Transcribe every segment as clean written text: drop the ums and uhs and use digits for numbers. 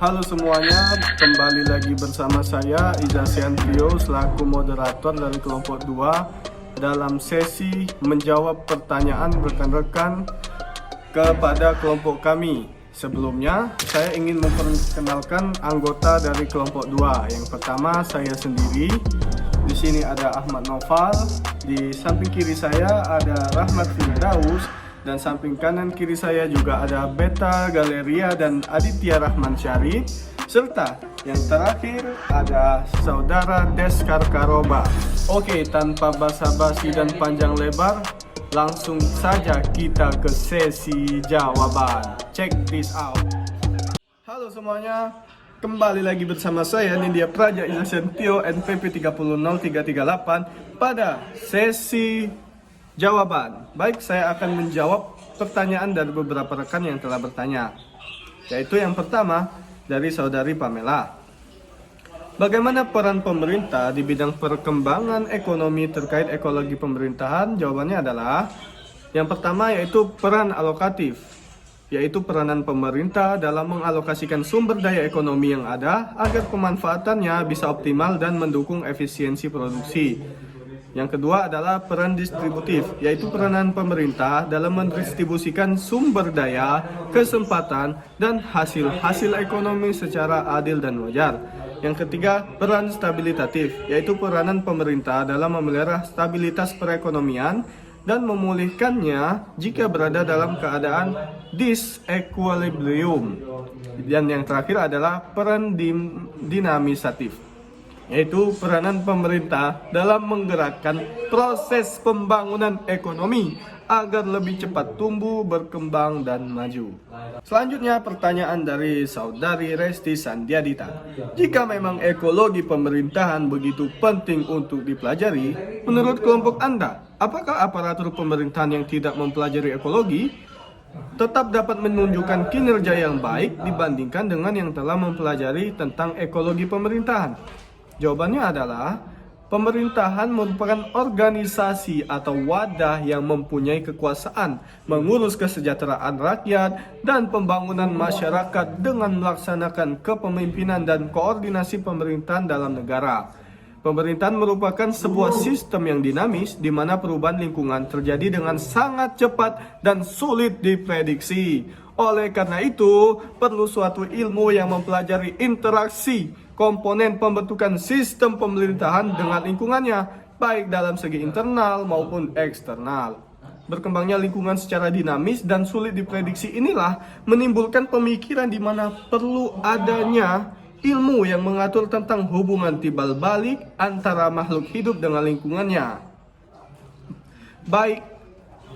Halo semuanya, kembali lagi bersama saya Iza Siantrio selaku moderator dari kelompok 2 dalam sesi menjawab pertanyaan rekan-rekan kepada kelompok kami. Sebelumnya, saya ingin memperkenalkan anggota dari kelompok 2. Yang pertama, saya sendiri. Di sini ada Ahmad Noval, di samping kiri saya ada Rahmat Firdaus, dan samping kanan kiri saya juga ada Beta Galeria dan Aditya Rahman Syarif, serta yang terakhir ada Saudara Deskar Karoba. Oke, tanpa basa-basi dan panjang lebar, langsung saja kita ke sesi jawaban. Check this out. Halo semuanya, kembali lagi bersama saya Nindya Praja Ilasentio NPP 300338 pada sesi jawaban. Baik, saya akan menjawab pertanyaan dari beberapa rekan yang telah bertanya. Yaitu yang pertama dari saudari Pamela. Bagaimana peran pemerintah di bidang perkembangan ekonomi terkait ekologi pemerintahan? Jawabannya adalah yang pertama yaitu peran alokatif, yaitu peranan pemerintah dalam mengalokasikan sumber daya ekonomi yang ada agar pemanfaatannya bisa optimal dan mendukung efisiensi produksi. Yang kedua adalah peran distributif, yaitu peranan pemerintah dalam mendistribusikan sumber daya, kesempatan, dan hasil ekonomi secara adil dan wajar. Yang ketiga, peran stabilitatif, yaitu peranan pemerintah dalam memelihara stabilitas perekonomian dan memulihkannya jika berada dalam keadaan disequilibrium. Dan yang terakhir adalah peran dinamisatif, yaitu peranan pemerintah dalam menggerakkan proses pembangunan ekonomi agar lebih cepat tumbuh, berkembang, dan maju. Selanjutnya pertanyaan dari saudari Resti Sandiadita. Jika memang ekologi pemerintahan begitu penting untuk dipelajari, menurut kelompok Anda, apakah aparatur pemerintahan yang tidak mempelajari ekologi tetap dapat menunjukkan kinerja yang baik dibandingkan dengan yang telah mempelajari tentang ekologi pemerintahan? Jawabannya adalah pemerintahan merupakan organisasi atau wadah yang mempunyai kekuasaan mengurus kesejahteraan rakyat dan pembangunan masyarakat dengan melaksanakan kepemimpinan dan koordinasi pemerintahan dalam negara. Pemerintahan merupakan sebuah sistem yang dinamis di mana perubahan lingkungan terjadi dengan sangat cepat dan sulit diprediksi. Oleh karena itu, perlu suatu ilmu yang mempelajari interaksi komponen pembentukan sistem pemerintahan dengan lingkungannya, baik dalam segi internal maupun eksternal. Berkembangnya lingkungan secara dinamis dan sulit diprediksi inilah menimbulkan pemikiran di mana perlu adanya ilmu yang mengatur tentang hubungan timbal balik antara makhluk hidup dengan lingkungannya, baik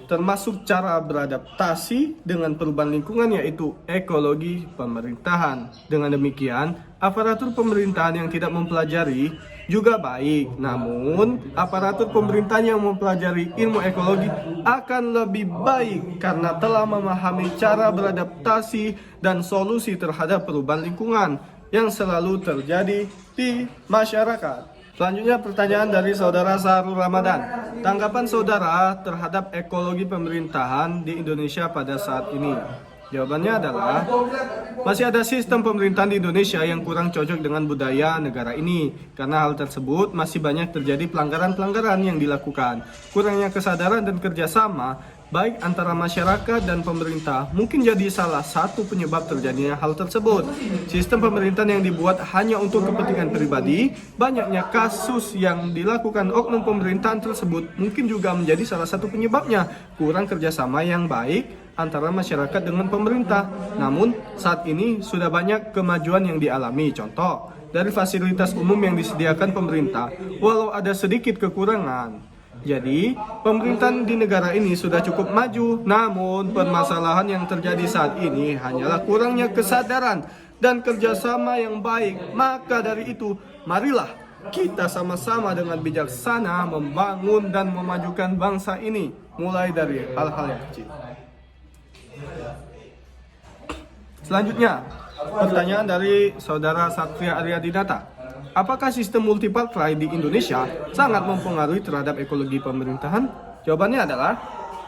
termasuk cara beradaptasi dengan perubahan lingkungan, yaitu ekologi pemerintahan. Dengan demikian, aparatur pemerintahan yang tidak mempelajari juga baik, namun aparatur pemerintahan yang mempelajari ilmu ekologi akan lebih baik karena telah memahami cara beradaptasi dan solusi terhadap perubahan lingkungan yang selalu terjadi di masyarakat. Selanjutnya pertanyaan dari saudara Sahrul Ramadan. Tanggapan saudara terhadap ekologi pemerintahan di Indonesia pada saat ini? Jawabannya adalah masih ada sistem pemerintahan di Indonesia yang kurang cocok dengan budaya negara ini. Karena hal tersebut masih banyak terjadi pelanggaran-pelanggaran yang dilakukan. Kurangnya kesadaran dan kerjasama baik antara masyarakat dan pemerintah mungkin jadi salah satu penyebab terjadinya hal tersebut. Sistem pemerintahan yang dibuat hanya untuk kepentingan pribadi, banyaknya kasus yang dilakukan oknum pemerintahan tersebut mungkin juga menjadi salah satu penyebabnya. Kurang kerjasama yang baik antara masyarakat dengan pemerintah. Namun saat ini sudah banyak kemajuan yang dialami. Contoh, dari fasilitas umum yang disediakan pemerintah, walau ada sedikit kekurangan. Jadi, pemerintahan di negara ini sudah cukup maju, namun permasalahan yang terjadi saat ini hanyalah kurangnya kesadaran dan kerjasama yang baik. Maka dari itu, marilah kita sama-sama dengan bijaksana membangun dan memajukan bangsa ini, mulai dari hal-hal yang kecil. Selanjutnya, pertanyaan dari saudara Satria Aryadinata. Apakah sistem multipartai di Indonesia sangat mempengaruhi terhadap ekologi pemerintahan? Jawabannya adalah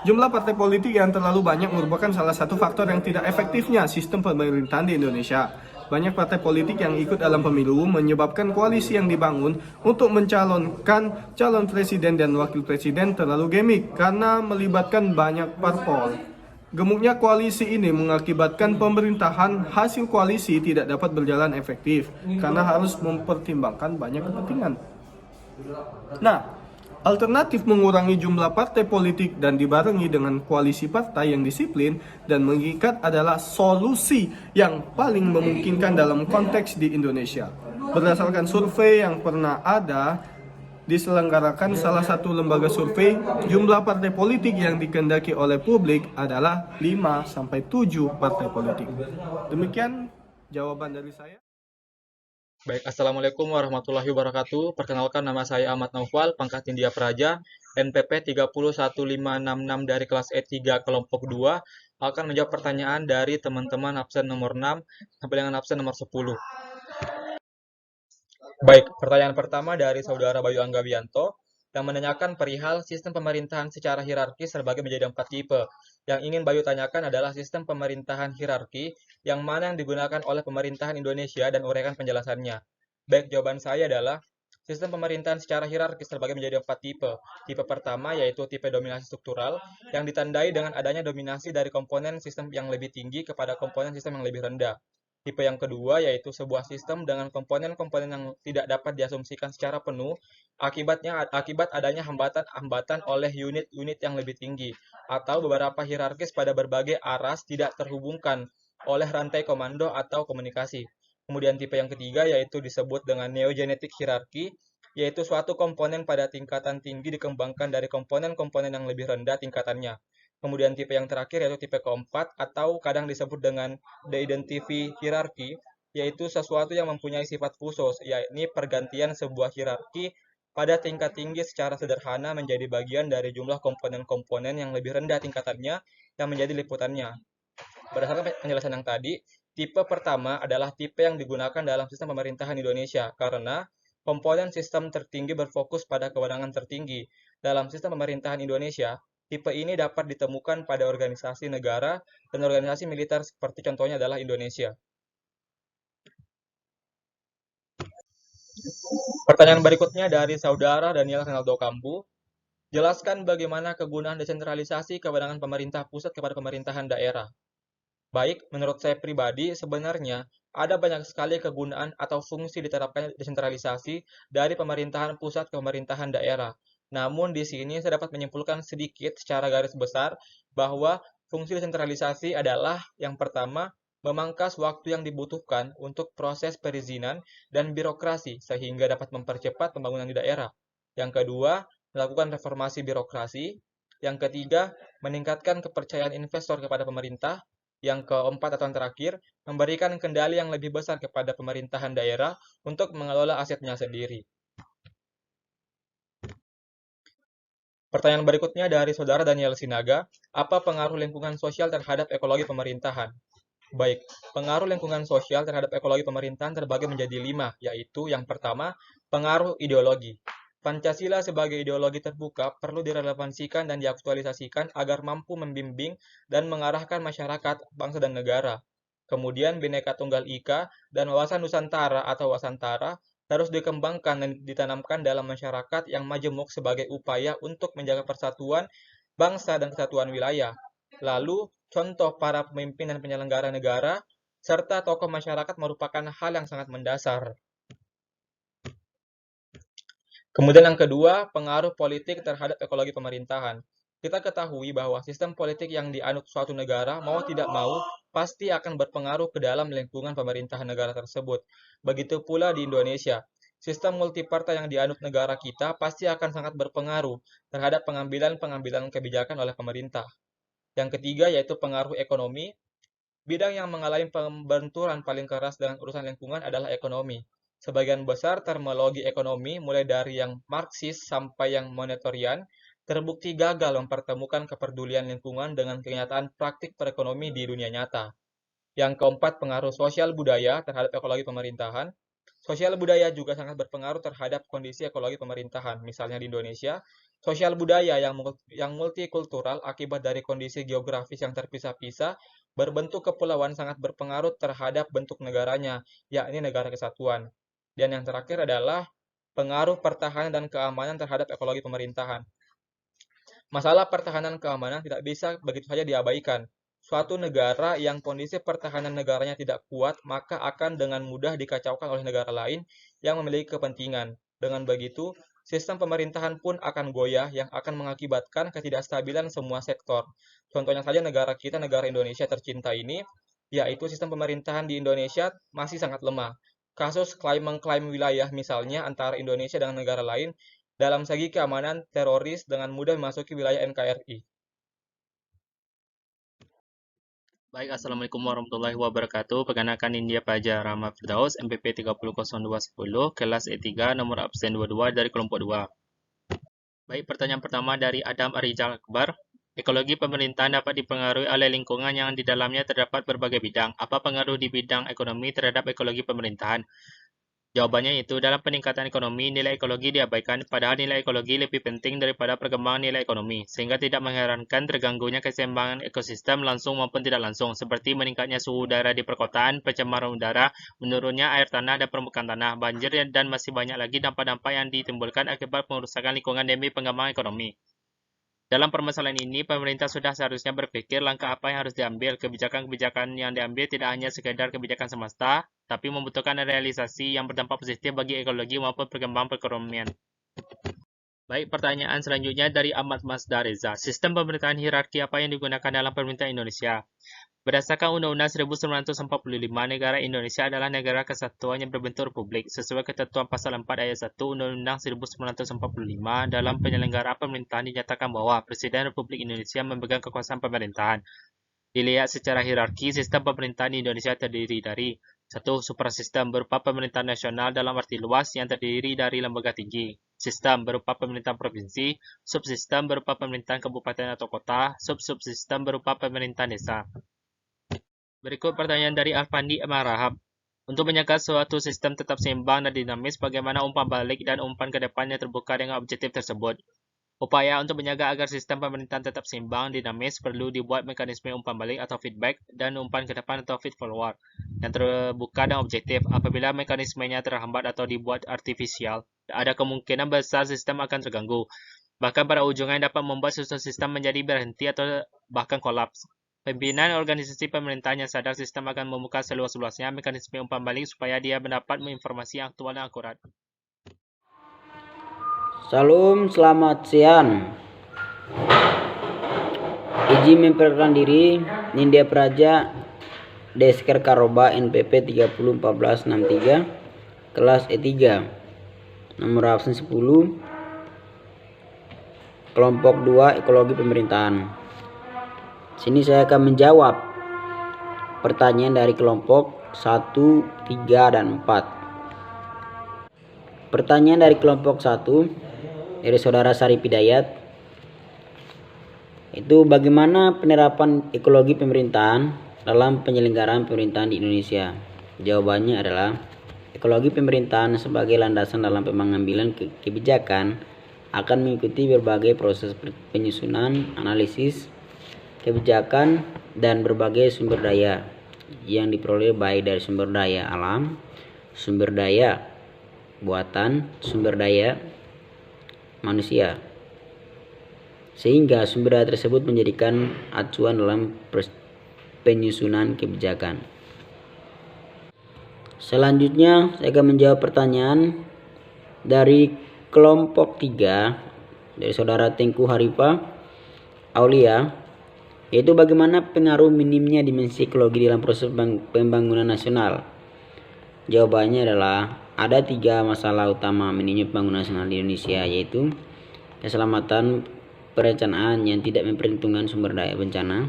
jumlah partai politik yang terlalu banyak merupakan salah satu faktor yang tidak efektifnya sistem pemerintahan di Indonesia. banyak partai politik yang ikut dalam pemilu menyebabkan koalisi yang dibangun untuk mencalonkan calon presiden dan wakil presiden terlalu gemik karena melibatkan banyak parpol. Gemuknya koalisi ini mengakibatkan pemerintahan hasil koalisi tidak dapat berjalan efektif karena harus mempertimbangkan banyak kepentingan. Nah, alternatif mengurangi jumlah partai politik dan dibarengi dengan koalisi partai yang disiplin dan mengikat adalah solusi yang paling memungkinkan dalam konteks di Indonesia. Berdasarkan survei yang pernah ada diselenggarakan salah satu lembaga survei, jumlah partai politik yang dikehendaki oleh publik adalah 5-7 partai politik. Demikian jawaban dari saya. Baik, Assalamualaikum warahmatullahi wabarakatuh. Perkenalkan, nama saya Ahmad Naufal, pangkat India Praja, NPP 301566 dari kelas E3 kelompok 2, akan menjawab pertanyaan dari teman-teman absen nomor 6 sampai dengan absen nomor 10. Baik, pertanyaan pertama dari Saudara Bayu Anggawianto yang menanyakan perihal sistem pemerintahan secara hierarkis terbagi menjadi 4 tipe. Yang ingin Bayu tanyakan adalah sistem pemerintahan hierarki yang mana yang digunakan oleh pemerintahan Indonesia dan uraikan penjelasannya. Baik, jawaban saya adalah sistem pemerintahan secara hierarkis terbagi menjadi 4 tipe. Tipe pertama yaitu tipe dominasi struktural yang ditandai dengan adanya dominasi dari komponen sistem yang lebih tinggi kepada komponen sistem yang lebih rendah. Tipe yang kedua yaitu sebuah sistem dengan komponen-komponen yang tidak dapat diasumsikan secara penuh akibat adanya hambatan-hambatan oleh unit-unit yang lebih tinggi atau beberapa hierarkis pada berbagai aras tidak terhubungkan oleh rantai komando atau komunikasi. Kemudian tipe yang ketiga yaitu disebut dengan neogenetik hierarki, yaitu suatu komponen pada tingkatan tinggi dikembangkan dari komponen-komponen yang lebih rendah tingkatannya. Kemudian tipe yang terakhir yaitu tipe keempat atau kadang disebut dengan de-identity hierarki, yaitu sesuatu yang mempunyai sifat khusus, yakni pergantian sebuah hierarki pada tingkat tinggi secara sederhana menjadi bagian dari jumlah komponen-komponen yang lebih rendah tingkatannya yang menjadi liputannya. Berdasarkan penjelasan yang tadi, tipe pertama adalah tipe yang digunakan dalam sistem pemerintahan Indonesia karena komponen sistem tertinggi berfokus pada kewenangan tertinggi. Dalam sistem pemerintahan Indonesia, tipe ini dapat ditemukan pada organisasi negara dan organisasi militer seperti contohnya adalah Indonesia. Pertanyaan berikutnya dari Saudara Daniel Renaldo Kambu. Jelaskan bagaimana kegunaan desentralisasi kewenangan pemerintah pusat kepada pemerintahan daerah. Baik, menurut saya pribadi sebenarnya ada banyak sekali kegunaan atau fungsi diterapkan desentralisasi dari pemerintahan pusat ke pemerintahan daerah. Namun di sini saya dapat menyimpulkan sedikit secara garis besar bahwa fungsi desentralisasi adalah yang pertama, memangkas waktu yang dibutuhkan untuk proses perizinan dan birokrasi sehingga dapat mempercepat pembangunan di daerah. Yang kedua, melakukan reformasi birokrasi. Yang ketiga, meningkatkan kepercayaan investor kepada pemerintah. Yang keempat atau yang terakhir, memberikan kendali yang lebih besar kepada pemerintahan daerah untuk mengelola asetnya sendiri. Pertanyaan berikutnya dari Saudara Daniel Sinaga, apa pengaruh lingkungan sosial terhadap ekologi pemerintahan? Baik, pengaruh lingkungan sosial terhadap ekologi pemerintahan terbagi menjadi 5, yaitu yang pertama, pengaruh ideologi. Pancasila sebagai ideologi terbuka perlu direlevansikan dan diaktualisasikan agar mampu membimbing dan mengarahkan masyarakat, bangsa, dan negara. Kemudian Bhinneka Tunggal Ika dan wawasan Nusantara atau Wasantara harus dikembangkan dan ditanamkan dalam masyarakat yang majemuk sebagai upaya untuk menjaga persatuan bangsa dan kesatuan wilayah. Lalu, contoh para pemimpin dan penyelenggara negara serta tokoh masyarakat merupakan hal yang sangat mendasar. Kemudian yang kedua, pengaruh politik terhadap ekologi pemerintahan. Kita ketahui bahwa sistem politik yang dianut suatu negara mau tidak mau pasti akan berpengaruh ke dalam lingkungan pemerintahan negara tersebut. Begitu pula di Indonesia. Sistem multipartai yang dianut negara kita pasti akan sangat berpengaruh terhadap pengambilan kebijakan oleh pemerintah. Yang ketiga yaitu pengaruh ekonomi. Bidang yang mengalami pembenturan paling keras dengan urusan lingkungan adalah ekonomi. Sebagian besar terminologi ekonomi, mulai dari yang Marxis sampai yang monetarian, terbukti gagal mempertemukan kepedulian lingkungan dengan kenyataan praktik perekonomi di dunia nyata. Yang keempat, pengaruh sosial budaya terhadap ekologi pemerintahan. Sosial budaya juga sangat berpengaruh terhadap kondisi ekologi pemerintahan. Misalnya di Indonesia, sosial budaya yang multikultural akibat dari kondisi geografis yang terpisah-pisah berbentuk kepulauan sangat berpengaruh terhadap bentuk negaranya, yakni negara kesatuan. Dan yang terakhir adalah pengaruh pertahanan dan keamanan terhadap ekologi pemerintahan. Masalah pertahanan keamanan tidak bisa begitu saja diabaikan. Suatu negara yang kondisi pertahanan negaranya tidak kuat, maka akan dengan mudah dikacaukan oleh negara lain yang memiliki kepentingan. Dengan begitu, sistem pemerintahan pun akan goyah yang akan mengakibatkan ketidakstabilan semua sektor. Contohnya saja negara kita, negara Indonesia tercinta ini, yaitu sistem pemerintahan di Indonesia masih sangat lemah. Kasus klaim-mengklaim wilayah misalnya antara Indonesia dengan negara lain dalam segi keamanan teroris dengan mudah memasuki wilayah NKRI. Baik, Assalamualaikum warahmatullahi wabarakatuh. Perkenalkan India Fajar Rahmat Firdaus, MPP 300210, kelas E3, nomor absen 22 dari kelompok 2. Baik, pertanyaan pertama dari Adam Arijal Akbar. Ekologi pemerintahan dapat dipengaruhi oleh lingkungan yang di dalamnya terdapat berbagai bidang. Apa pengaruh di bidang ekonomi terhadap ekologi pemerintahan? Jawabannya itu, dalam peningkatan ekonomi, nilai ekologi diabaikan, padahal nilai ekologi lebih penting daripada perkembangan nilai ekonomi, sehingga tidak mengherankan terganggunya keseimbangan ekosistem langsung maupun tidak langsung, seperti meningkatnya suhu udara di perkotaan, pencemaran udara, menurunnya air tanah dan permukaan tanah, banjir, dan masih banyak lagi dampak-dampak yang ditimbulkan akibat pengerusakan lingkungan demi pengembangan ekonomi. Dalam permasalahan ini, pemerintah sudah seharusnya berpikir langkah apa yang harus diambil. Kebijakan-kebijakan yang diambil tidak hanya sekedar kebijakan semesta, tapi membutuhkan realisasi yang berdampak positif bagi ekologi maupun perkembangan perekonomian. Baik, pertanyaan selanjutnya dari Ahmad Masdar Reza. Sistem pemerintahan hierarki apa yang digunakan dalam pemerintahan Indonesia? Berdasarkan Undang-Undang 1945, negara Indonesia adalah negara kesatuan yang berbentuk republik. Sesuai ketentuan pasal 4 ayat 1 Undang-Undang 1945, dalam penyelenggaraan pemerintahan dinyatakan bahwa Presiden Republik Indonesia memegang kekuasaan pemerintahan. Dilihat secara hierarki, sistem pemerintahan di Indonesia terdiri dari 1. Suprasistem berupa pemerintahan nasional dalam arti luas yang terdiri dari lembaga tinggi. Sistem berupa pemerintahan provinsi, subsistem berupa pemerintahan kabupaten atau kota, subsubsistem berupa pemerintahan desa. Berikut pertanyaan dari Alfandi Marahab. Untuk menjaga suatu sistem tetap seimbang dan dinamis, bagaimana umpan balik dan umpan ke depannya terbuka dengan objektif tersebut? Upaya untuk menjaga agar sistem pemerintahan tetap seimbang, dinamis, perlu dibuat mekanisme umpan balik atau feedback dan umpan ke depan atau feed forward yang terbuka dan objektif. Apabila mekanismenya terhambat atau dibuat artifisial, ada kemungkinan besar sistem akan terganggu. Bahkan pada ujungnya dapat membuat suatu sistem menjadi berhenti atau bahkan kolaps. Pimpinan organisasi pemerintahan yang sadar sistem akan membuka seluas-luasnya mekanisme umpan balik supaya dia mendapat informasi yang aktual dan akurat. Salam, selamat siang. Izin memperkenalkan diri, Nindya Praja, Desker Karoba, NPP 301463, kelas E3, nomor absen 10, kelompok 2, ekologi pemerintahan. Sini saya akan menjawab pertanyaan dari kelompok 1, 3, dan 4. Pertanyaan dari kelompok 1 dari saudara Sarip Hidayat, itu bagaimana penerapan ekologi pemerintahan dalam penyelenggaraan pemerintahan di Indonesia? Jawabannya adalah ekologi pemerintahan sebagai landasan dalam pengambilan kebijakan akan mengikuti berbagai proses penyusunan, analisis kebijakan, dan berbagai sumber daya yang diperoleh baik dari sumber daya alam, sumber daya buatan, sumber daya manusia, sehingga sumber daya tersebut menjadikan acuan dalam penyusunan kebijakan. Selanjutnya saya akan menjawab pertanyaan dari kelompok 3 dari saudara Tengku Harifa Aulia, yaitu bagaimana pengaruh minimnya dimensi ekologi dalam proses pembangunan nasional. Jawabannya adalah ada 3 masalah utama minimnya pembangunan nasional di Indonesia, yaitu keselamatan perencanaan yang tidak memperhitungkan sumber daya bencana.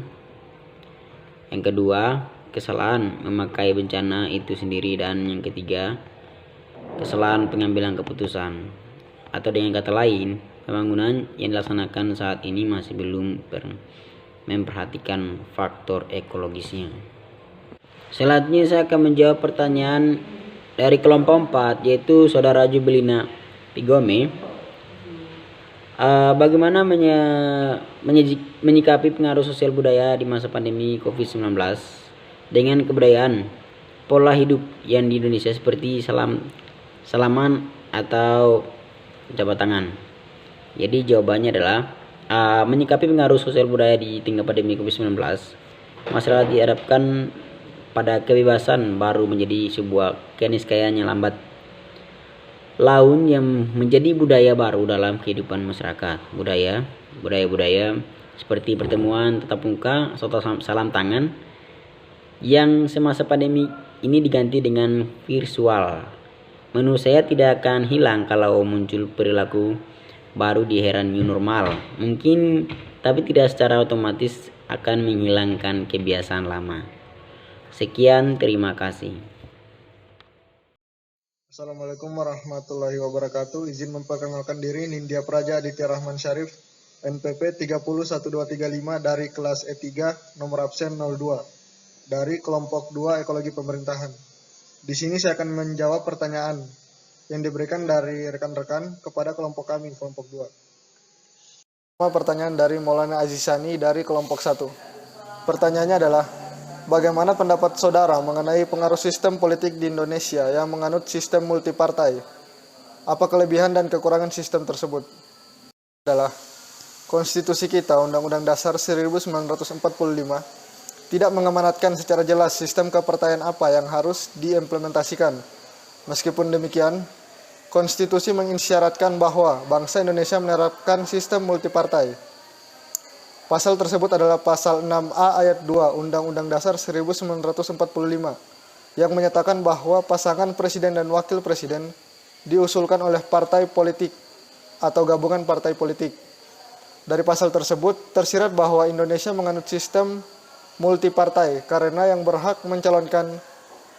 Yang kedua, kesalahan memakai bencana itu sendiri. Dan yang ketiga, kesalahan pengambilan keputusan. Atau dengan kata lain, pembangunan yang dilaksanakan saat ini masih belum memperhatikan faktor ekologisnya. Selanjutnya saya akan menjawab pertanyaan dari kelompok 4, yaitu saudara Jubelina Pigome. Bagaimana menyikapi pengaruh sosial budaya di masa pandemi COVID-19 dengan kebudayaan pola hidup yang di Indonesia seperti salaman atau jabat tangan? Jadi jawabannya adalah menyikapi pengaruh sosial budaya di tengah pandemi COVID-19, masyarakat diharapkan pada kebebasan baru menjadi sebuah keniscayaan yang lambat laun yang menjadi budaya baru dalam kehidupan masyarakat. Budaya seperti pertemuan tatap muka atau salam tangan yang semasa pandemi ini diganti dengan virtual. Menurut saya tidak akan hilang kalau muncul perilaku baru di era new normal. Mungkin, tapi tidak secara otomatis akan menghilangkan kebiasaan lama. Sekian, terima kasih. Assalamualaikum warahmatullahi wabarakatuh. Izin memperkenalkan diri, Nindya Praja Aditya Rahman Syarif, NPP 301235 dari kelas E3, nomor absen 02, dari kelompok 2 Ekologi Pemerintahan. Di sini saya akan menjawab pertanyaan yang diberikan dari rekan-rekan kepada kelompok kami, kelompok 2. Pertanyaan dari Maulana Azizani dari kelompok 1. Pertanyaannya adalah, bagaimana pendapat saudara mengenai pengaruh sistem politik di Indonesia yang menganut sistem multipartai? Apa kelebihan dan kekurangan sistem tersebut? Adalah konstitusi kita, Undang-Undang Dasar 1945, tidak mengamanatkan secara jelas sistem kepartaian apa yang harus diimplementasikan. Meskipun demikian, konstitusi mengisyaratkan bahwa bangsa Indonesia menerapkan sistem multipartai. Pasal tersebut adalah pasal 6A ayat 2 Undang-Undang Dasar 1945 yang menyatakan bahwa pasangan presiden dan wakil presiden diusulkan oleh partai politik atau gabungan partai politik. Dari pasal tersebut tersirat bahwa Indonesia menganut sistem multipartai karena yang berhak mencalonkan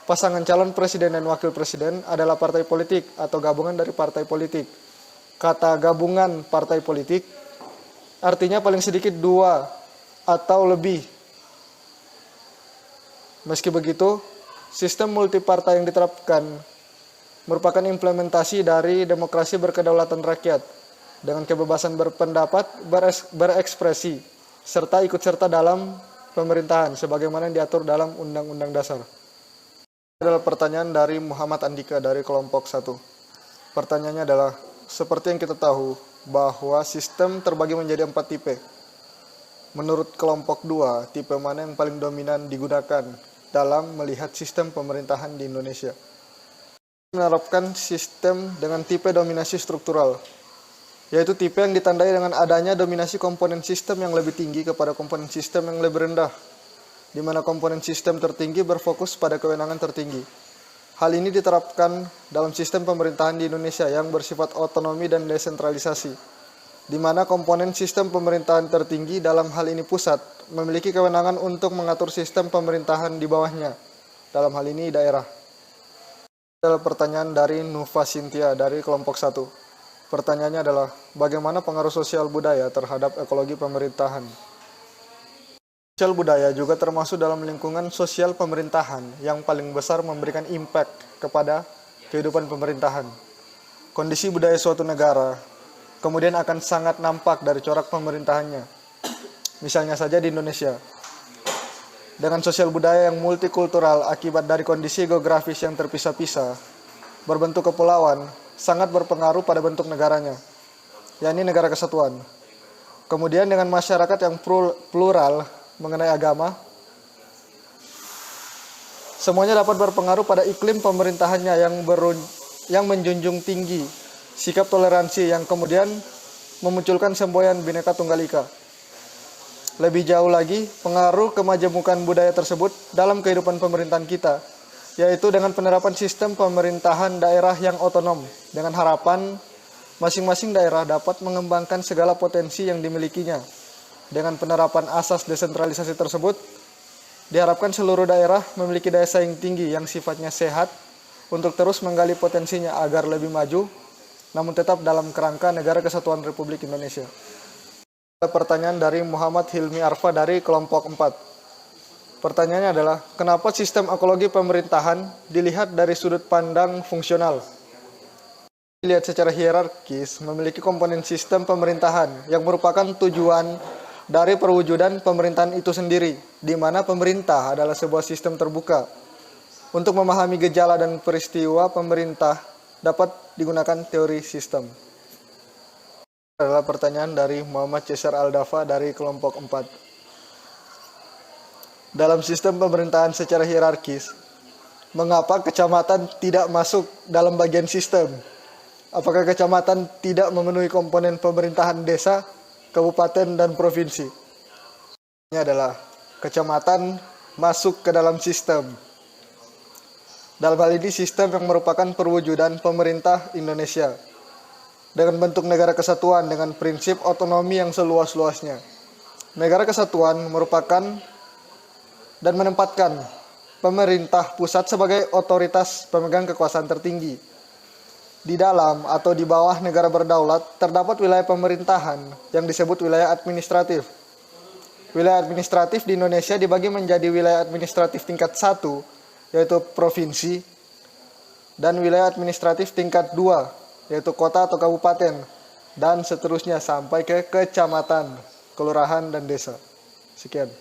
pasangan calon presiden dan wakil presiden adalah partai politik atau gabungan dari partai politik. Kata gabungan partai politik artinya paling sedikit 2 atau lebih. Meski begitu, sistem multipartai yang diterapkan merupakan implementasi dari demokrasi berkedaulatan rakyat dengan kebebasan berpendapat, berekspresi, serta ikut serta dalam pemerintahan sebagaimana yang diatur dalam Undang-Undang Dasar. Ini adalah pertanyaan dari Muhammad Andika dari kelompok 1. Pertanyaannya adalah, seperti yang kita tahu bahwa sistem terbagi menjadi 4 tipe. Menurut kelompok 2, tipe mana yang paling dominan digunakan dalam melihat sistem pemerintahan di Indonesia? Menerapkan sistem dengan tipe dominasi struktural, yaitu tipe yang ditandai dengan adanya dominasi komponen sistem yang lebih tinggi kepada komponen sistem yang lebih rendah, di mana komponen sistem tertinggi berfokus pada kewenangan tertinggi. Hal ini diterapkan dalam sistem pemerintahan di Indonesia yang bersifat otonomi dan desentralisasi, di mana komponen sistem pemerintahan tertinggi dalam hal ini pusat memiliki kewenangan untuk mengatur sistem pemerintahan di bawahnya, dalam hal ini daerah. Adalah pertanyaan dari Nufa Sintia dari kelompok 1. Pertanyaannya adalah, bagaimana pengaruh sosial budaya terhadap ekologi pemerintahan? Sosial budaya juga termasuk dalam lingkungan sosial pemerintahan yang paling besar memberikan impact kepada kehidupan pemerintahan. Kondisi budaya suatu negara kemudian akan sangat nampak dari corak pemerintahannya. Misalnya saja di Indonesia, dengan sosial budaya yang multikultural akibat dari kondisi geografis yang terpisah-pisah, berbentuk kepulauan, sangat berpengaruh pada bentuk negaranya, yakni negara kesatuan. Kemudian dengan masyarakat yang plural mengenai agama, semuanya dapat berpengaruh pada iklim pemerintahannya yang menjunjung tinggi sikap toleransi yang kemudian memunculkan semboyan Bhinneka Tunggal Ika. Lebih jauh lagi, pengaruh kemajemukan budaya tersebut dalam kehidupan pemerintahan kita, yaitu dengan penerapan sistem pemerintahan daerah yang otonom, dengan harapan masing-masing daerah dapat mengembangkan segala potensi yang dimilikinya. Dengan penerapan asas desentralisasi tersebut, diharapkan seluruh daerah memiliki daya saing tinggi yang sifatnya sehat untuk terus menggali potensinya agar lebih maju, namun tetap dalam kerangka Negara Kesatuan Republik Indonesia. Pertanyaan dari Muhammad Hilmi Arfa dari kelompok 4. Pertanyaannya adalah, kenapa sistem ekologi pemerintahan dilihat dari sudut pandang fungsional? dilihat secara hierarkis memiliki komponen sistem pemerintahan yang merupakan tujuan dari perwujudan pemerintahan itu sendiri, di mana pemerintah adalah sebuah sistem terbuka. Untuk memahami gejala dan peristiwa pemerintah dapat digunakan teori sistem. Adalah pertanyaan dari Muhammad Cesar Aldafa dari kelompok 4. Dalam sistem pemerintahan secara hierarkis, mengapa kecamatan tidak masuk dalam bagian sistem? Apakah kecamatan tidak memenuhi komponen pemerintahan desa, kabupaten, dan provinsi? Ini adalah kecamatan masuk ke dalam sistem. Dalam hal ini sistem yang merupakan perwujudan pemerintah Indonesia dengan bentuk negara kesatuan dengan prinsip otonomi yang seluas-luasnya. Negara kesatuan merupakan dan menempatkan pemerintah pusat sebagai otoritas pemegang kekuasaan tertinggi. Di dalam atau di bawah negara berdaulat terdapat wilayah pemerintahan yang disebut wilayah administratif. Wilayah administratif di Indonesia dibagi menjadi wilayah administratif tingkat 1, yaitu provinsi, dan wilayah administratif tingkat 2, yaitu kota atau kabupaten, dan seterusnya sampai ke kecamatan, kelurahan, dan desa. Sekian.